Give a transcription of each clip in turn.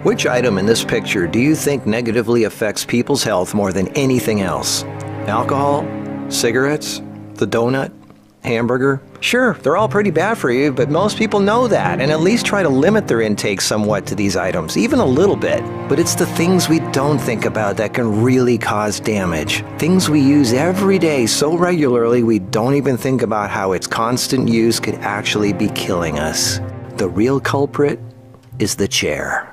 Which item in this picture do you think negatively affects people's health more than anything else? Alcohol? Cigarettes? The donut? Hamburger? Sure, they're all pretty bad for you, but most people know that and at least try to limit their intake somewhat to these items, even a little bit. But it's the things we don't think about that can really cause damage. Things we use every day so regularly we don't even think about how its constant use could actually be killing us. The real culprit is the chair.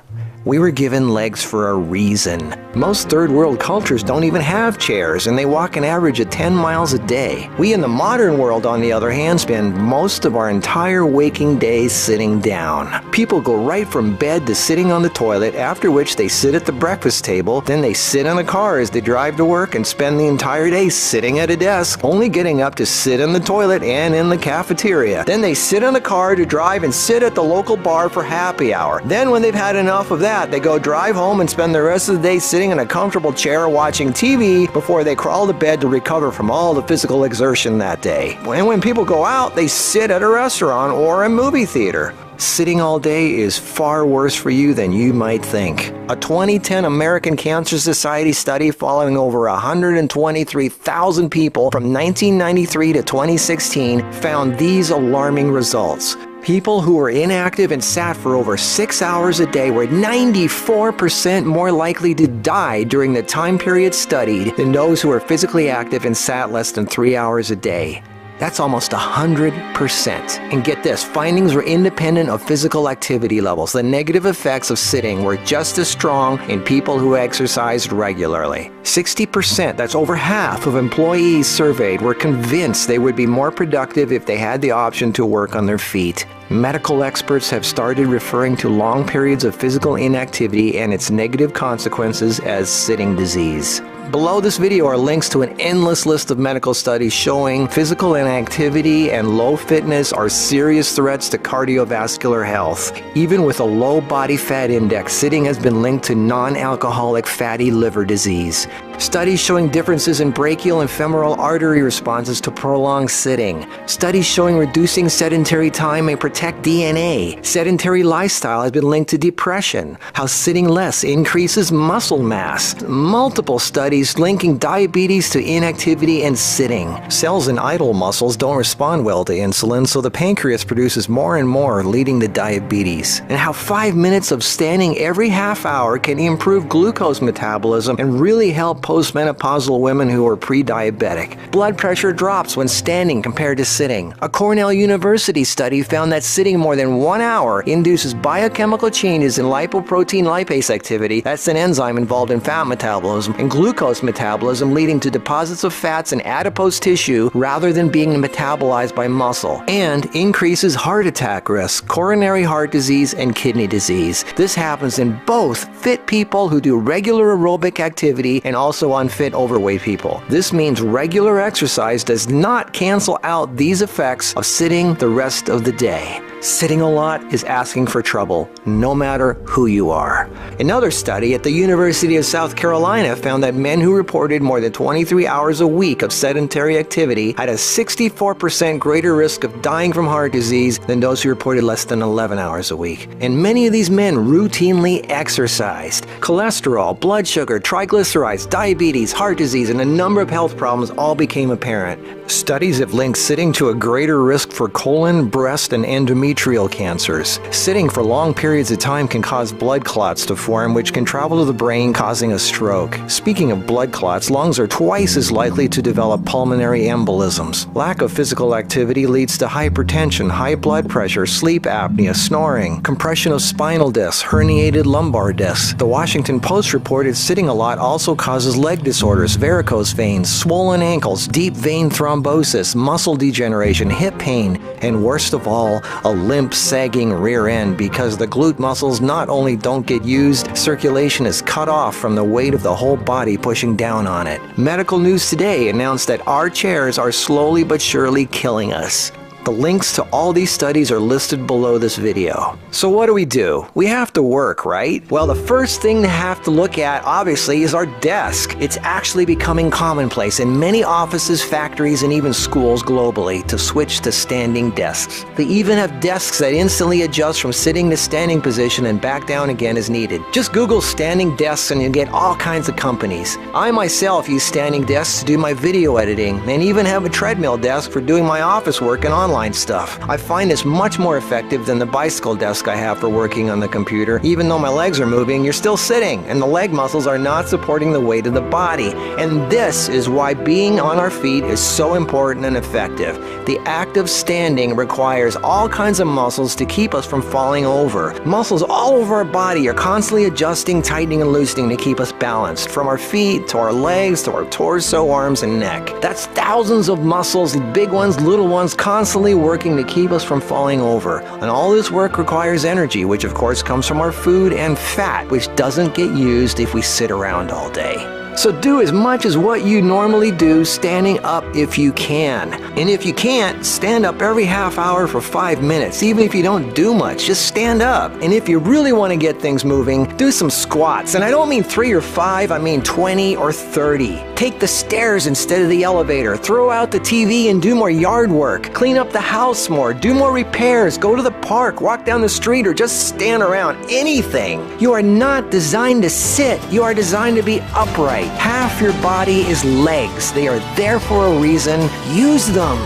We were given legs for a reason. Most third world cultures don't even have chairs, and they walk an average of 10 miles a day. We in the modern world, on the other hand, spend most of our entire waking days sitting down. People go right from bed to sitting on the toilet, after which they sit at the breakfast table, then they sit in the car as they drive to work and spend the entire day sitting at a desk, only getting up to sit in the toilet and in the cafeteria. Then they sit in the car to drive and sit at the local bar for happy hour. Then when they've had enough of that, they go drive home and spend the rest of the day sitting in a comfortable chair watching TV before they crawl to bed to recover from all the physical exertion that day. And when people go out, they sit at a restaurant or a movie theater. Sitting all day is far worse for you than you might think. A 2010 American Cancer Society study following over 123,000 people from 1993 to 2016 found these alarming results. People who were inactive and sat for over 6 hours a day were 94% more likely to die during the time period studied than those who were physically active and sat less than 3 hours a day. That's almost 100%. And get this, findings were independent of physical activity levels. The negative effects of sitting were just as strong in people who exercised regularly. 60%, that's over half of employees surveyed, were convinced they would be more productive if they had the option to work on their feet. Medical experts have started referring to long periods of physical inactivity and its negative consequences as sitting disease. Below this video are links to an endless list of medical studies showing physical inactivity and low fitness are serious threats to cardiovascular health. Even with a low body fat index, sitting has been linked to non-alcoholic fatty liver disease. Studies showing differences in brachial and femoral artery responses to prolonged sitting. Studies showing reducing sedentary time may protect DNA. Sedentary lifestyle has been linked to depression. How sitting less increases muscle mass. Multiple studies linking diabetes to inactivity and sitting. Cells in idle muscles don't respond well to insulin, so the pancreas produces more and more, leading to diabetes. And how 5 minutes of standing every half hour can improve glucose metabolism and really help postmenopausal women who are pre-diabetic. Blood pressure drops when standing compared to sitting. A Cornell University study found that sitting more than 1 hour induces biochemical changes in lipoprotein lipase activity, that's an enzyme involved in fat metabolism, and glucose metabolism, leading to deposits of fats in adipose tissue rather than being metabolized by muscle, and increases heart attack risk, coronary heart disease, and kidney disease. This happens in both fit people who do regular aerobic activity and also unfit overweight people. This means regular exercise does not cancel out these effects of sitting the rest of the day. Sitting a lot is asking for trouble, no matter who you are. Another study at the University of South Carolina found that men who reported more than 23 hours a week of sedentary activity had a 64% greater risk of dying from heart disease than those who reported less than 11 hours a week. And many of these men routinely exercised. Cholesterol, blood sugar, triglycerides, diabetes, heart disease, and a number of health problems all became apparent. Studies have linked sitting to a greater risk for colon, breast, and endometrial cancers. Sitting for long periods of time can cause blood clots to form, which can travel to the brain, causing a stroke. Speaking of blood clots, lungs are twice as likely to develop pulmonary embolisms. Lack of physical activity leads to hypertension, high blood pressure, sleep apnea, snoring, compression of spinal discs, herniated lumbar discs. The Washington Post reported sitting a lot also causes leg disorders, varicose veins, swollen ankles, deep vein thrombosis, muscle degeneration, hip pain, and worst of all, a limp, sagging rear end because the glute muscles not only don't get used, circulation is cut off from the weight of the whole body pushing down on it. Medical News Today announced that our chairs are slowly but surely killing us. The links to all these studies are listed below this video. So what do? We have to work, right? Well, the first thing to have to look at, obviously, is our desk. It's actually becoming commonplace in many offices, factories, and even schools globally to switch to standing desks. They even have desks that instantly adjust from sitting to standing position and back down again as needed. Just Google standing desks and you'll get all kinds of companies. I myself use standing desks to do my video editing and even have a treadmill desk for doing my office work and online stuff. I find this much more effective than the bicycle desk I have for working on the computer. Even though my legs are moving, you're still sitting, and the leg muscles are not supporting the weight of the body. And this is why being on our feet is so important and effective. The act of standing requires all kinds of muscles to keep us from falling over. Muscles all over our body are constantly adjusting, tightening, and loosening to keep us balanced, from our feet to our legs to our torso, arms, and neck. That's thousands of muscles, big ones, little ones, constantly working to keep us from falling over. And all this work requires energy, which of course comes from our food, and fat, which doesn't get used if we sit around all day. So do as much as what you normally do standing up if you can. And if you can't, stand up every half hour for 5 minutes. Even if you don't do much, just stand up. And if you really want to get things moving, do some squats. And I don't mean 3 or 5, I mean 20 or 30. Take the stairs instead of the elevator. Throw out the TV and do more yard work. Clean up the house more. Do more repairs. Go to the park. Walk down the street or just stand around. Anything. You are not designed to sit. You are designed to be upright. Half your body is legs. They are there for a reason. Use them.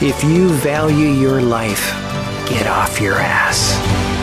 If you value your life, get off your ass.